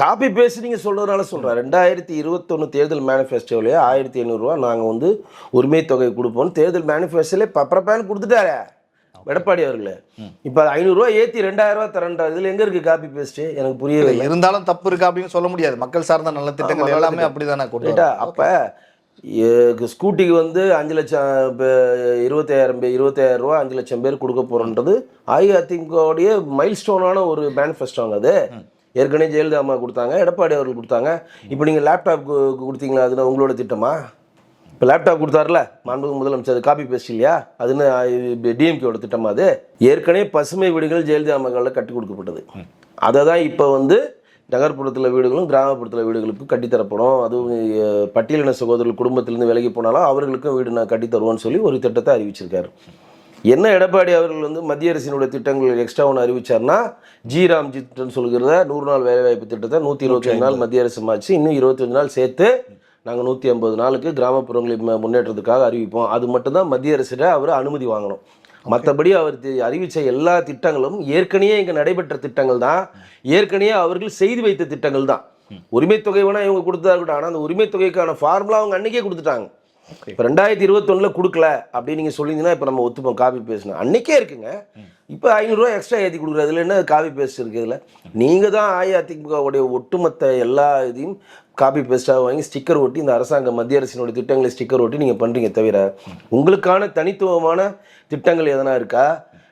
Copy பேசி நீங்கள் சொல்கிறதுனால சொல்கிறேன். 2021 தேர்தல் மேனிஃபெஸ்டோவிலே 1500 ரூபா நாங்கள் வந்து உரிமை தொகை கொடுப்போம் தேர்தல் மேனிஃபெஸ்டோலே பப்பரப்பேன்னு கொடுத்துட்டாரே எடப்பாடி அவர்களே. இப்போ 500 ரூபா ஏற்றி 2000 ரூபா தரேன்றார். இதில் எங்கே இருக்குது காப்பி பேஸ்ட்டு? எனக்கு புரியவே இல்லை. இருந்தாலும் தப்பு இருக்கு அப்படின்னு சொல்ல முடியாது. மக்கள் சார்ந்த நல்ல திட்டங்கள் எல்லாமே அப்படிதானே கொண்டு. அப்போ ஸ்கூட்டிக்கு வந்து 5 லட்சம் 25,000 ரூபா 5 லட்சம் பேர் கொடுக்க போகிறோன்றது அஇஅதிமுகவுடைய மைல்ஸ்டோனான ஒரு மேனிஃபெஸ்டோங்க. அது ஏற்கனவே ஜெயலலிதா அம்மா கொடுத்தாங்க, எடப்பாடி அவர்கள் கொடுத்தாங்க. இப்போ நீங்கள் லேப்டாப் கொடுத்தீங்களா? அதுனா உங்களோட திட்டமா? இப்போ லேப்டாப் கொடுத்தாருல மாண்புமிகு முதலமைச்சர், அது காப்பி பேஸ்ட் இல்லையா? அதுன்னு டிஎம்கேவோட திட்டமா? அது ஏற்கனவே பசுமை வீடுகள் ஜெயலலிதா அம்மாக்களில் கட்டி கொடுக்கப்பட்டது. அதை தான் இப்போ வந்து நகர்ப்புறத்தில் வீடுகளும் கிராமப்புறத்தில் வீடுகளுக்கு கட்டித்தரப்படும். அதுவும் பட்டியலின சகோதரர்கள் குடும்பத்திலேருந்து விலகி போனாலும் அவர்களுக்கும் வீடு நான் கட்டித்தருவோன்னு சொல்லி ஒரு திட்டத்தை அறிவிச்சிருக்காரு. என்ன எடப்பாடி அவர்கள் வந்து மத்திய அரசினுடைய திட்டங்கள் எக்ஸ்ட்ரா ஒன்று அறிவிச்சார்னா, ஜிராம்ஜித்னு சொல்கிறத 100 நாள் வேலைவாய்ப்பு திட்டத்தை 125 நாள் மத்திய அரசு மாற்றி இன்னும் 25 நாள் சேர்த்து நாங்கள் 150 நாளுக்கு கிராமப்புறங்களின் முன்னேற்றத்துக்காக அறிவிப்போம். அது மட்டும்தான் மத்திய அரசிட அவர் அனுமதி வாங்கணும். மற்றபடி அவர் அறிவித்த எல்லா திட்டங்களும் ஏற்கனவே இங்கே நடைபெற்ற திட்டங்கள் தான், ஏற்கனவே அவர்கள் செய்து வைத்த திட்டங்கள் தான். உரிமை தொகை வேணால் இவங்க கொடுத்தா இருக்கட்டும், ஆனால் அந்த உரிமை தொகைக்கான ஃபார்முலா அவங்க அன்றைக்கே கொடுத்துட்டாங்க. இப்போ 2021 கொடுக்கல அப்படின்னு நீங்கள் சொல்லிங்கன்னா இப்போ நம்ம ஒத்துப்போம் காப்பி பேஸ்ட்னா. அன்றைக்கே இருக்குங்க. இப்போ 500 ரூபா எக்ஸ்ட்ரா ஏற்றி கொடுக்குறதுல என்ன காப்பி பேஸ்ட் இருக்குது? இதில் நீங்கள் தான் அஇஅதிமுகவுடைய ஒட்டுமொத்த எல்லா இதையும் காப்பி பேஸ்ட்டாக வாங்கி ஸ்டிக்கர் ஒட்டி இந்த அரசாங்க மத்திய அரசினுடைய திட்டங்களை ஸ்டிக்கர் ஒட்டி நீங்கள் பண்ணுறீங்க. தவிர உங்களுக்கான தனித்துவமான திட்டங்கள் எதனா இருக்கா?